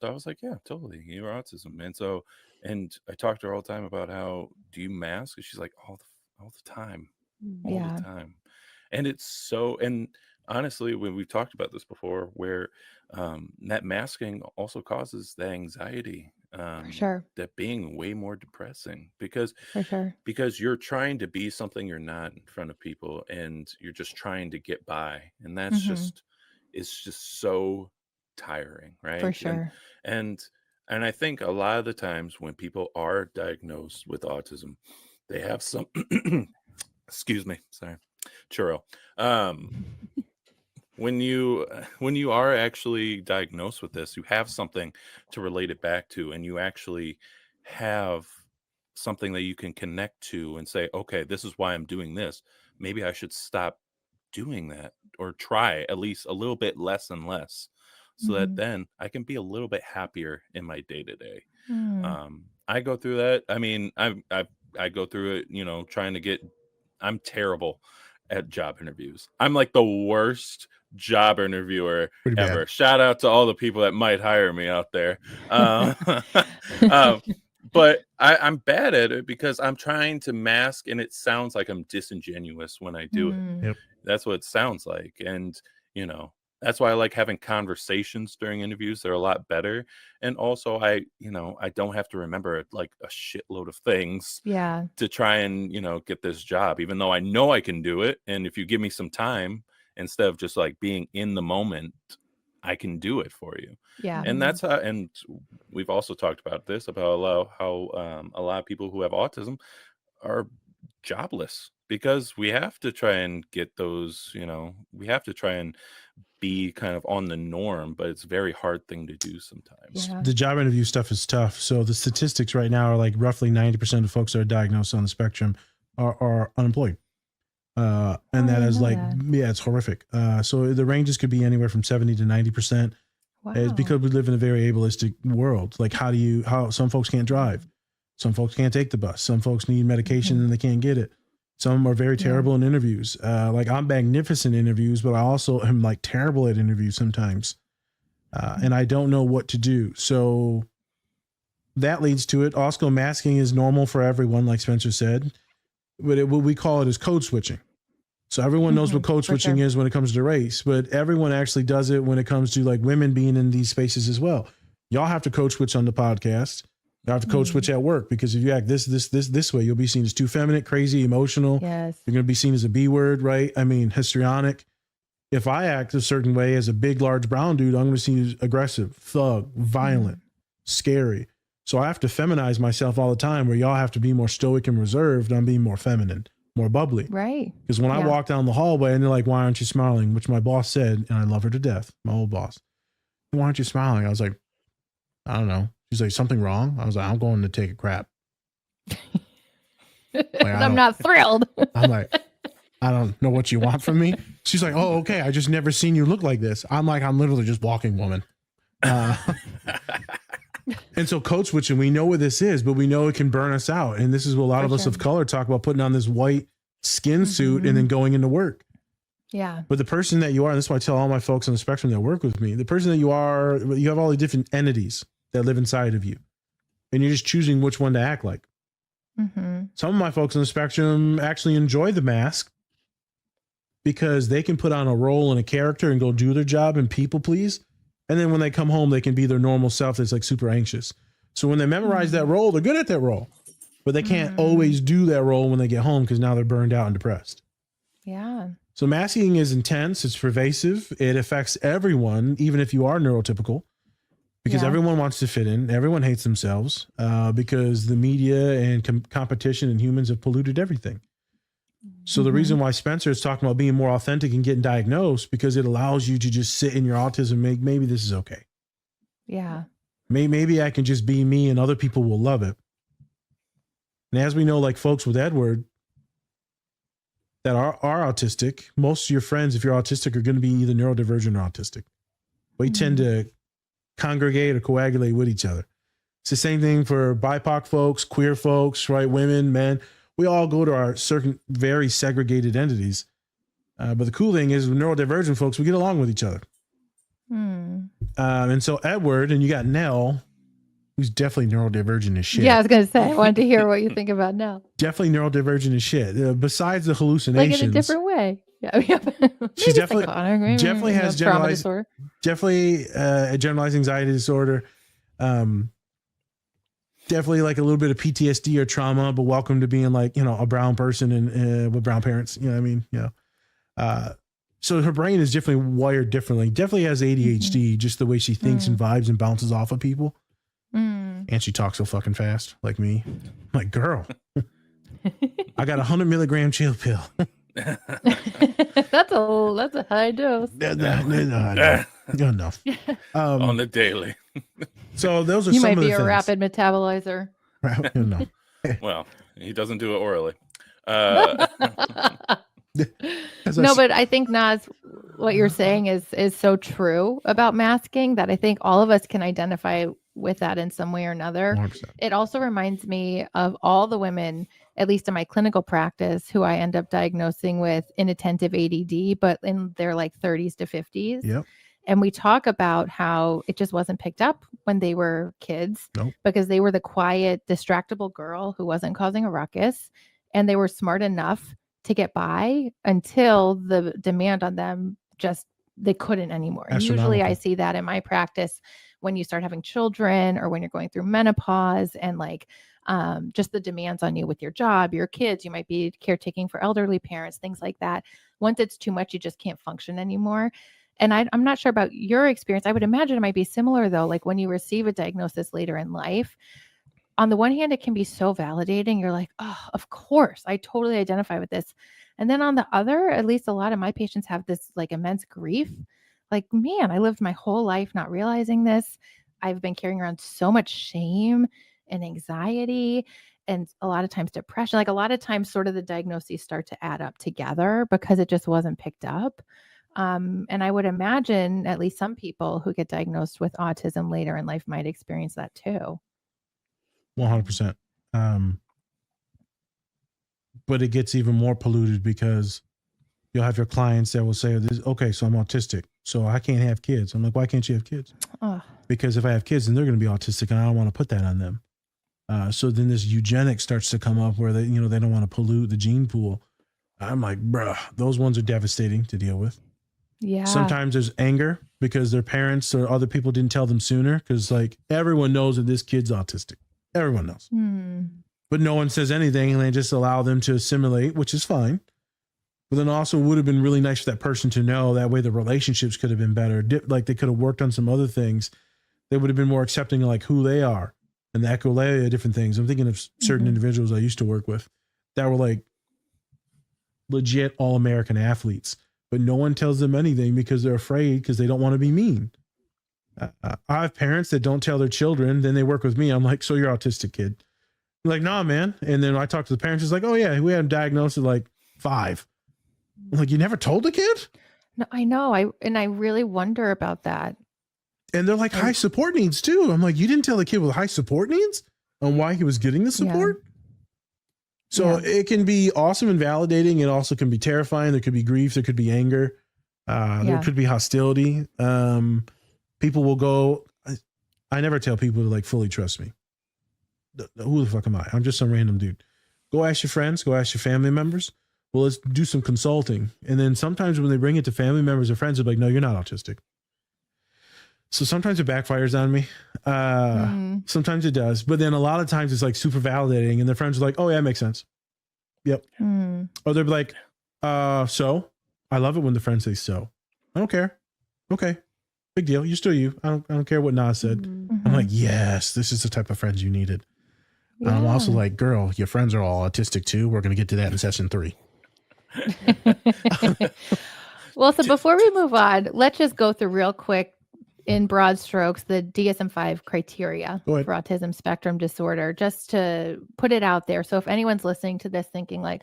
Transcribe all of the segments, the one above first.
So I was like, yeah, totally, you're autism. And so, and I talked to her all the time about how, do you mask? And she's like, all the time, all the Yeah, time. And it's so, and honestly, when we've talked about this before, where that masking also causes the anxiety, for sure. that being way more depressing For sure. because you're trying to be something you're not in front of people, and you're just trying to get by, and that's Hmm. just, it's just so tiring, For right? sure. And and I think a lot of the times when people are diagnosed with autism, they have some excuse me, sorry, churro. um when you are actually diagnosed with this, you have something to relate it back to, and you actually have something that you can connect to and say, okay, this is why I'm doing this. Maybe I should stop doing that, or try at least a little bit less and less, so that Hmm. then I can be a little bit happier in my day to day. Mm. I go through that. I mean, I go through it, trying to get. I'm terrible at job interviews. I'm like the worst job interviewer Pretty bad. ever. Shout out to all the people that might hire me out there. Uh, um, but I'm bad at it because I'm trying to mask, and it sounds like I'm disingenuous when I do it. Mm. Yep. That's what it sounds like. And, you know, that's why I like having conversations during interviews. They're a lot better. And also I don't have to remember like a shitload of things Yeah. to try and, get this job, even though I know I can do it. And if you give me some time, instead of just like being in the moment, I can do it for you. Yeah. And Mhm. that's how, and we've also talked about this, about how a lot of people who have autism are jobless, because we have to try and get those, we have to try and be kind of on the norm, but it's a very hard thing to do sometimes. Yeah. The job interview stuff is tough. So the statistics right now are like roughly 90% of folks that are diagnosed on the spectrum are unemployed. Oh, And I that didn't is know like, that. yeah, it's horrific. So the ranges could be anywhere from 70 to 90%. It's Wow. because we live in a very ableistic world. Like how some folks can't drive. Some folks can't take the bus. Some folks need medication Mhm. and they can't get it. Some are very Yeah. terrible in interviews. Like I'm magnificent in interviews, but I also am like terrible at interviews sometimes. And I don't know what to do. So that leads to it. Also, masking is normal for everyone, like Spencer said, but what we call it is code switching. So everyone knows what code For switching sure. is when it comes to race, but everyone actually does it when it comes to like women being in these spaces as well. Y'all have to code switch on the podcast. You have to code switch at work, because if you act this way, you'll be seen as too feminine, crazy, emotional. Yes. You're going to be seen as a B word, right? I mean, histrionic. If I act a certain way as a big, large brown dude, I'm going to see as aggressive, thug, violent, scary. So I have to feminize myself all the time, where y'all have to be more stoic and reserved. I'm being more feminine, more bubbly. Right. Because when I Yeah. walk down the hallway and they're like, why aren't you smiling? Which my boss said, and I love her to death, my old boss. Why aren't you smiling? I was like, I don't know. She's like, something wrong? I was like, I'm going to take a crap. I'm not thrilled. I'm like, I don't know what you want from me. She's like, oh, okay. I just never seen you look like this. I'm like, I'm literally just walking, woman. And so code switching, we know what this is, but we know it can burn us out. And this is what a lot For of us sure. of color talk about, putting on this white skin suit and then going into work. Yeah. But the person that you are, and this is why I tell all my folks on the spectrum that work with me, the person that you are, you have all the different entities that live inside of you. And you're just choosing which one to act like. Some of my folks on the spectrum actually enjoy the mask because they can put on a role and a character and go do their job and people please. And then when they come home, they can be their normal self that's like super anxious. So when they memorize that role, they're good at that role. But they can't always do that role when they get home, because now they're burned out and depressed. Yeah. So masking is intense. It's pervasive. It affects everyone, even if you are neurotypical, because Yeah. everyone wants to fit in. Everyone hates themselves because the media and competition and humans have polluted everything. So the reason why Spencer is talking about being more authentic and getting diagnosed, because it allows you to just sit in your autism and make, maybe this is okay. Yeah. Maybe I can just be me and other people will love it. And as we know, like folks with Edward that are autistic, most of your friends, if you're autistic, are going to be either neurodivergent or autistic. We tend to congregate or coagulate with each other. It's the same thing for BIPOC folks, queer folks, right? Women, men. We all go to our certain very segregated entities. But the cool thing is with neurodivergent folks, we get along with each other. And so Edward, and you got Nell, who's definitely neurodivergent as shit. Yeah, I was going to say, I wanted to hear what you think about Nell. Definitely neurodivergent as shit. Besides the hallucinations. Like in a different way. Yeah. She's definitely has trauma disorder. Definitely a generalized anxiety disorder. Definitely like a little bit of PTSD or trauma, but welcome to being like, a brown person and with brown parents. You know what I mean? So her brain is definitely wired differently. Definitely has ADHD, just the way she thinks and vibes and bounces off of people. And she talks so fucking fast, like me. I'm like, girl, I got 100 milligram chill pill. That's a high dose. No. On the daily. So those are you some might of be the a things. rapid metabolizer. No. Well, he doesn't do it orally. No, but I think Naz, what you're saying is so true about masking that I think all of us can identify with that in some way or another. 100%. It also reminds me of all the women, at least in my clinical practice, who I end up diagnosing with inattentive ADD, but in their like 30s to 50s. Yep. And we talk about how it just wasn't picked up when they were kids because they were the quiet, distractible girl who wasn't causing a ruckus. And they were smart enough to get by until the demand on them they couldn't anymore. And usually I see that in my practice when you start having children or when you're going through menopause and like just the demands on you with your job, your kids, you might be caretaking for elderly parents, things like that. Once it's too much, you just can't function anymore. And I'm not sure about your experience. I would imagine it might be similar though, like when you receive a diagnosis later in life. On the one hand, it can be so validating. You're like, oh, of course, I totally identify with this. And then on the other, at least a lot of my patients have this like immense grief. Like, man, I lived my whole life not realizing this. I've been carrying around so much shame and anxiety and a lot of times depression. Like a lot of times sort of the diagnoses start to add up together because it just wasn't picked up. And I would imagine at least some people who get diagnosed with autism later in life might experience that too. 100%. But it gets even more polluted because you'll have your clients that will say, okay, so I'm autistic, so I can't have kids. I'm like, why can't you have kids? Because if I have kids, then they're going to be autistic and I don't want to put that on them. So then this eugenics starts to come up where they don't want to pollute the gene pool. I'm like, bruh, those ones are devastating to deal with. Yeah. Sometimes there's anger because their parents or other people didn't tell them sooner. Cause like everyone knows that this kid's autistic. Everyone knows. But no one says anything and they just allow them to assimilate, which is fine. But then also would have been really nice for that person to know, that way the relationships could have been better. Like they could have worked on some other things. They would have been more accepting of like who they are and the echolalia of different things. I'm thinking of certain individuals I used to work with that were like legit all-American athletes, but no one tells them anything because they're afraid because they don't want to be mean. I have parents that don't tell their children, then they work with me. I'm like, so you're autistic, kid. I'm like, nah, man. And then I talk to the parents, it's like, oh yeah, we had him diagnosed at like 5. I'm like, you never told the kid? No, I know. I really wonder about that. And they're like high support needs too. I'm like, you didn't tell the kid with high support needs on why he was getting the support? Yeah. So it can be awesome and validating. It also can be terrifying. There could be grief. There could be anger. There could be hostility. People will go, I never tell people to like fully trust me. Who the fuck am I? I'm just some random dude. Go ask your friends, go ask your family members. Well, let's do some consulting. And then sometimes when they bring it to family members or friends, they're like, no, you're not autistic. So sometimes it backfires on me. Sometimes it does. But then a lot of times it's like super validating and their friends are like, oh yeah, it makes sense. Yep. Or they'll be like, so? I love it when the friends say so. I don't care. Okay. Big deal. You're still you. I don't care what Nas said. I'm like, yes, this is the type of friends you needed. Yeah. I'm also like, girl, your friends are all autistic too. We're going to get to that in session 3. Well, so before we move on, let's just go through real quick in broad strokes, the DSM-5 criteria for autism spectrum disorder, just to put it out there. So if anyone's listening to this thinking like,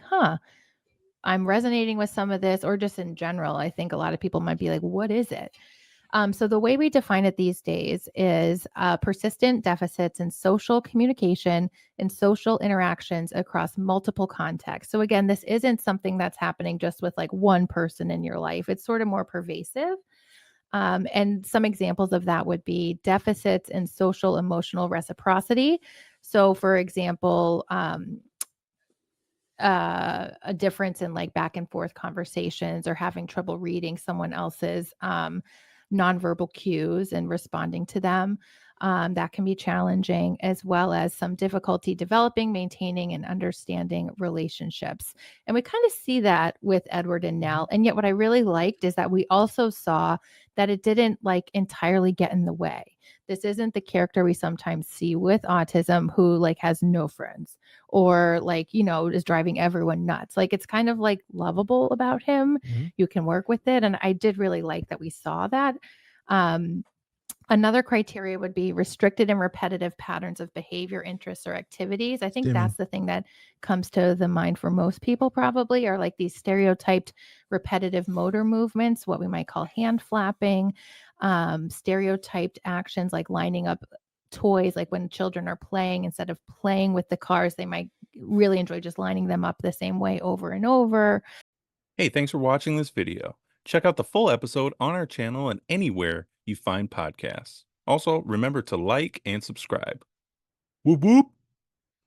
I'm resonating with some of this, or just in general, I think a lot of people might be like, what is it? So the way we define it these days is persistent deficits in social communication and social interactions across multiple contexts. So again, this isn't something that's happening just with like one person in your life. It's sort of more pervasive. And some examples of that would be deficits in social emotional reciprocity. So, for example, a difference in like back and forth conversations, or having trouble reading someone else's nonverbal cues and responding to them. That can be challenging, as well as some difficulty developing, maintaining, and understanding relationships. And we kind of see that with Edward and Nell. And yet, what I really liked is that we also saw that it didn't like entirely get in the way. This isn't the character we sometimes see with autism who like has no friends, or like, you know, is driving everyone nuts. Like, it's kind of like lovable about him. Mhm. You can work with it. And I did really like that we saw that. Another criteria would be restricted and repetitive patterns of behavior, interests, or activities. I think Stimming. that's the thing that comes to the mind for most people, probably, are like these stereotyped repetitive motor movements, what we might call hand flapping, stereotyped actions like lining up toys, like when children are playing, instead of playing with the cars, they might really enjoy just lining them up the same way over and over. Hey, thanks for watching this video. Check out the full episode on our channel and anywhere you find podcasts. Also, remember to like and subscribe. Whoop whoop!